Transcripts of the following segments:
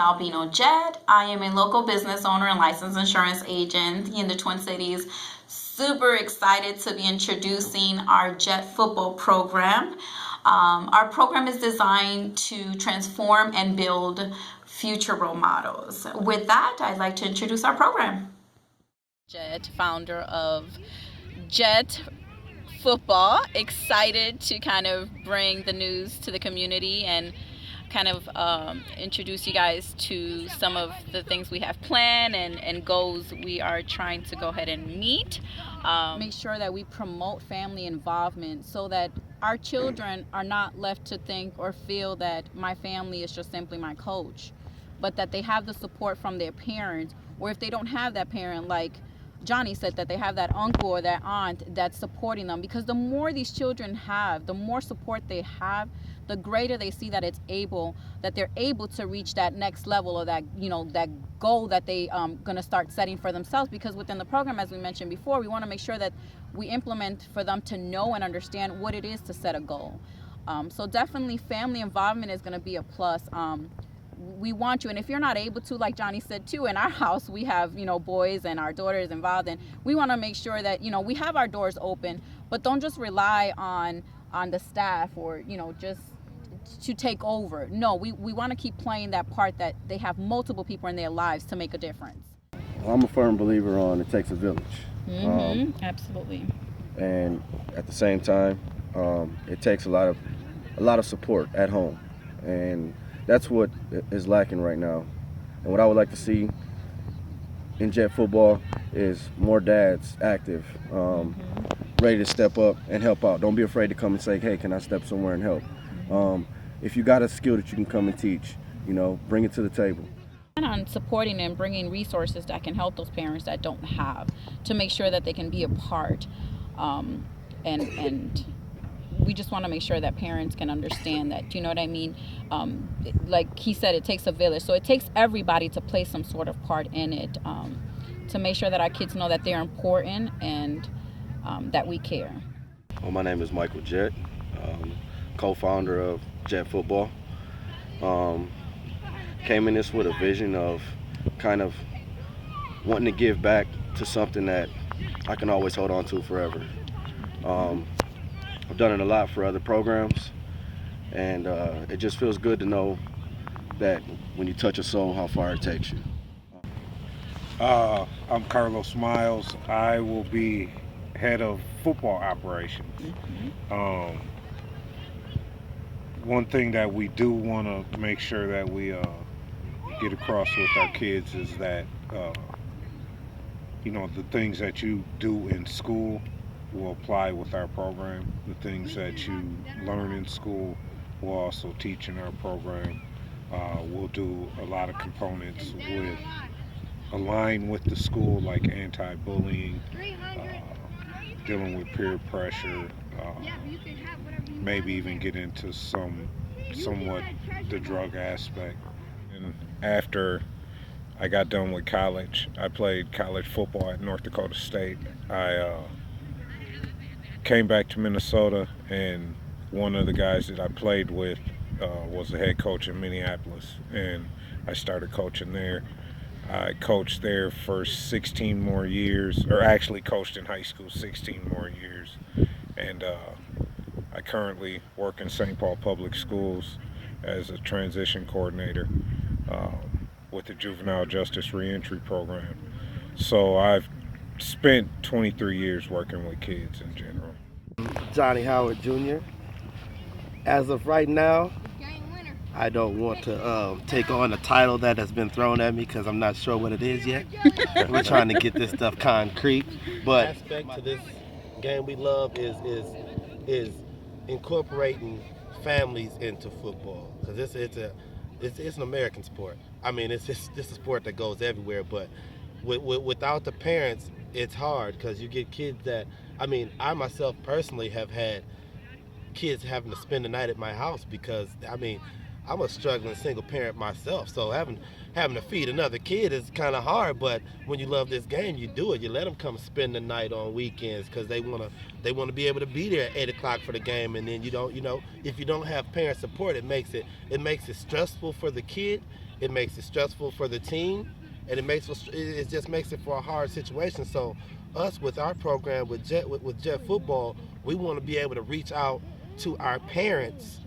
Albino Jett. I am a local business owner and licensed insurance agent in the Twin Cities. Super excited to be introducing our Jett football program. Our program is designed to transform and build future role models. With that, I'd like to introduce our program. Jett, founder of Jett Football, excited to kind of bring the news to the community and kind of introduce you guys to some of the things we have planned and goals we are trying to go ahead and meet. Make sure that we promote family involvement so that our children are not left to think or feel that my family is just simply my coach, but that they have the support from their parents, or if they don't have that parent, like Johnny said, that they have that uncle or that aunt that's supporting them. Because the more these children have, the more support they have, the greater they see that they're able to reach that next level, or that, that goal that they gonna start setting for themselves. Because within the program, as we mentioned before, we want to make sure that we implement for them to know and understand what it is to set a goal. So definitely family involvement is going to be a plus. We want you, and if you're not able to, like Johnny said too, in our house we have boys and our daughters involved, and we want to make sure that we have our doors open, but don't just rely on the staff or just to take over. No, we want to keep playing that part, that they have multiple people in their lives to make a difference. I'm a firm believer on it takes a village. Absolutely. And at the same time, it takes a lot of support at home, and that's what is lacking right now. And what I would like to see in Jett football is more dads active, ready to step up and help out. Don't be afraid to come and say, hey, can I step somewhere and help? If you got a skill that you can come and teach, bring it to the table. And on supporting and bringing resources that can help those parents that don't have, to make sure that they can be a part. And we just want to make sure that parents can understand that, you know what I mean? Like he said, it takes a village. So it takes everybody to play some sort of part in it, to make sure that our kids know that they're important and that we care. Well, my name is Michael Jett, co-founder of Jett Football. Came in this with a vision of kind of wanting to give back to something that I can always hold on to forever. I've done it a lot for other programs, and it just feels good to know that when you touch a soul, how far it takes you. I'm Carlos Miles. I will be head of football operations. One thing that we do want to make sure that we get across with our kids is that the things that you do in school will apply with our program. The things that you learn in school will also teach in our program. We'll do a lot of components align with the school, like anti-bullying, dealing with peer pressure, maybe even get into somewhat the drug aspect. And after I got done with college, I played college football at North Dakota State. I came back to Minnesota, and one of the guys that I played with was the head coach in Minneapolis, and I started coaching there. I coached there for 16 more years, or actually coached in high school 16 more years, and I currently work in St. Paul Public Schools as a transition coordinator with the Juvenile Justice Reentry Program. So I've spent 23 years working with kids in general. Johnny Howard Jr. As of right now, I don't want to take on a title that has been thrown at me because I'm not sure what it is yet. We're trying to get this stuff concrete. But aspect to this game we love is incorporating families into football, because it's an American sport. I mean, it's a sport that goes everywhere, but without the parents, it's hard, because you get kids that, I myself personally have had kids having to spend the night at my house because, I'm a struggling single parent myself, so having to feed another kid is kind of hard. But when you love this game, you do it. You let them come spend the night on weekends because they want to be able to be there at 8 o'clock for the game. And then if you don't have parent support, it makes it stressful for the kid, it makes it stressful for the team, and it just makes it for a hard situation. So us with our program with Jett football, we want to be able to reach out to our parents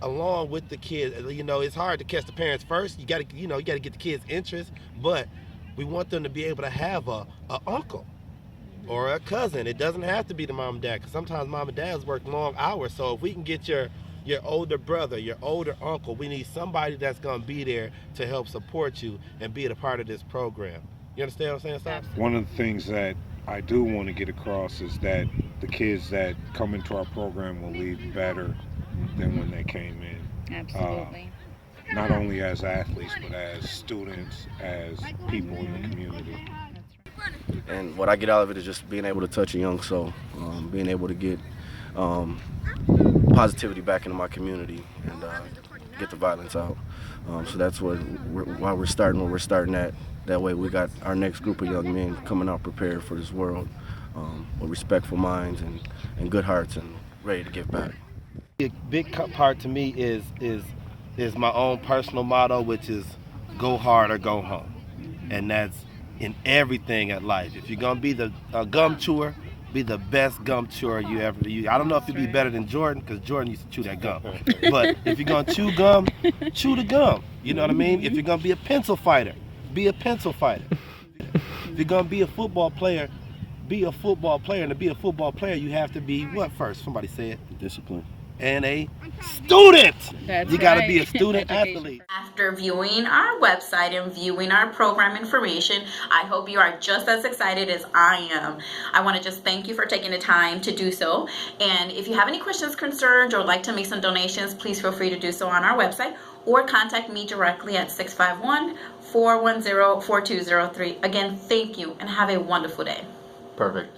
along with the kids. You know, it's hard to catch the parents first. You got to get the kids' interest, but we want them to be able to have a uncle or a cousin. It doesn't have to be the mom and dad, because sometimes mom and dads work long hours. So if we can get your older brother, your older uncle, we need somebody that's going to be there to help support you and be a part of this program. You understand what I'm saying, Sam? One of the things that I do want to get across is that the kids that come into our program will leave better than when they came in. Absolutely. Not only as athletes, but as students, as people in the community. And what I get out of it is just being able to touch a young soul, being able to get positivity back into my community and get the violence out. So that's why we're starting where we're starting at. That way we got our next group of young men coming out prepared for this world with respectful minds and good hearts and ready to give back. A big part to me is my own personal motto, which is go hard or go home. And that's in everything at life. If you're gonna be a gum chewer, be the best gum chewer you ever. I don't know if you'd be better than Jordan, because Jordan used to chew that gum. But if you're gonna chew gum, chew the gum. You know what I mean? If you're gonna be a pencil fighter, be a pencil fighter. If you're gonna be a football player, be a football player. And to be a football player, you have to be what first? Somebody say it. Discipline. And a student. That's You got to right. be a student Education. athlete. After viewing our website and viewing our program information, I hope you are just as excited as I am. I want to just thank you for taking the time to do so. And if you have any questions, concerns, or like to make some donations, please feel free to do so on our website or contact me directly at 651-410-4203. Again, thank you and have a wonderful day. Perfect.